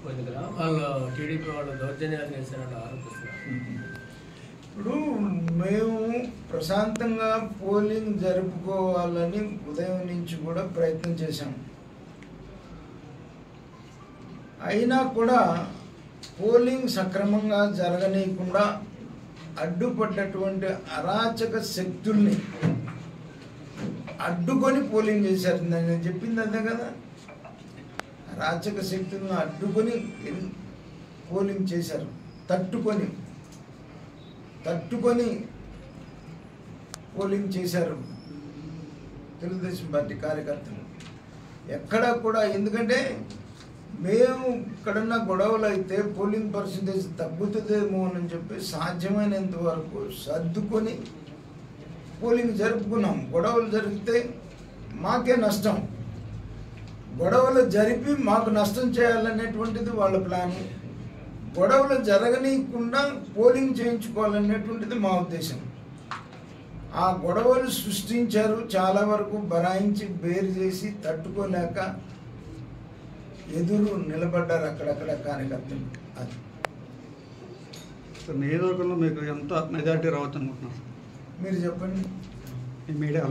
పోయింది కదా, వాళ్ళు టీడీపీ వాళ్ళు దౌర్జన్యాలు చేశారని ఆరోపిస్తున్నారు. ఇప్పుడు మేము ప్రశాంతంగా పోలింగ్ జరుపుకోవాలని ఉదయం నుంచి కూడా ప్రయత్నం చేశాం. అయినా కూడా పోలింగ్ సక్రమంగా జరగనీయకుండా అడ్డుపడ్డటువంటి అరాచక శక్తుల్ని అడ్డుకొని పోలింగ్ చేశారు. నేను చెప్పింది అంతే కదా, అరాచక శక్తులను అడ్డుకొని పోలింగ్ చేశారు. తట్టుకొని పోలింగ్ చేశారు తెలుగుదేశం పార్టీ కార్యకర్తలు. ఎక్కడా కూడా, ఎందుకంటే మేము ఇక్కడున్న గొడవలు అయితే పోలింగ్ పర్సంటేజ్ తగ్గుతుందేమో అని చెప్పి సాధ్యమైనంత వరకు సర్దుకొని పోలింగ్ జరుపుకున్నాం. గొడవలు జరిగితే మాకే నష్టం, గొడవలు జరిపి మాకు నష్టం చేయాలనేటువంటిది వాళ్ళ ప్లాన్. గొడవలు జరగనీయకుండా పోలింగ్ చేయించుకోవాలనేటువంటిది మా ఉద్దేశం. ఆ గొడవలు సృష్టించారు, చాలా వరకు బరాయించి బేరు చేసి తట్టుకోలేక ఎదురు నిలబడ్డారు అక్కడక్కడ కార్యకర్తలు. అది నియోజకవర్గంలో మీకు ఎంత మెజారిటీ రావచ్చు అనుకుంటున్నారు? మీరు చెప్పండి. మీడియా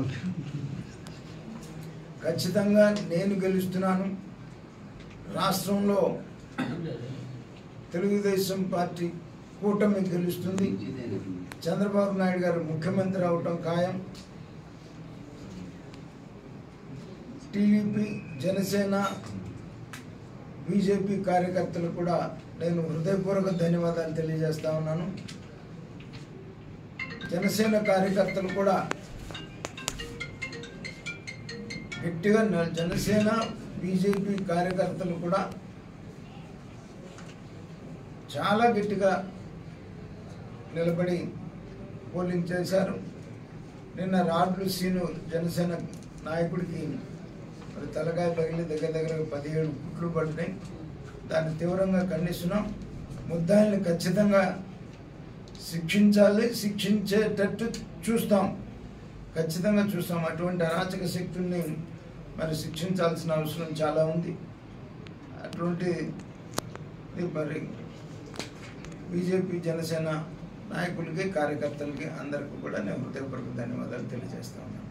ఖచ్చితంగా నేను గెలుస్తున్నాను. రాష్ట్రంలో తెలుగుదేశం పార్టీ కూటమి గెలుస్తుంది. చంద్రబాబు నాయుడు గారు ముఖ్యమంత్రి అవటం ఖాయం. టీడీపీ, జనసేన, బీజేపీ కార్యకర్తలు కూడా నేను హృదయపూర్వక ధన్యవాదాలు తెలియజేస్తా ఉన్నాను. జనసేన కార్యకర్తలు కూడా గట్టిగా, జనసేన బీజేపీ కార్యకర్తలు కూడా చాలా గట్టిగా నిలబడి పోలింగ్ చేశారు. నిన్న రాడ్లు సీను జనసేన నాయకుడికి మరి తలకాయ పగిలి దగ్గర 17 కుట్లు పడినాయి. దాన్ని తీవ్రంగా ఖండిస్తున్నాం. ముద్దాయిల్ని ఖచ్చితంగా శిక్షించాలి, శిక్షించేటట్టు చూస్తాం, ఖచ్చితంగా చూస్తాం. అటువంటి అరాచక శక్తుల్ని మరి శిక్షించాల్సిన అవసరం చాలా ఉంది. అటువంటి మరి బీజేపీ, జనసేన నాయకులకి, కార్యకర్తలకి అందరికీ కూడా నేను హృదయపూర్వక ధన్యవాదాలు తెలియజేస్తా ఉన్నాను.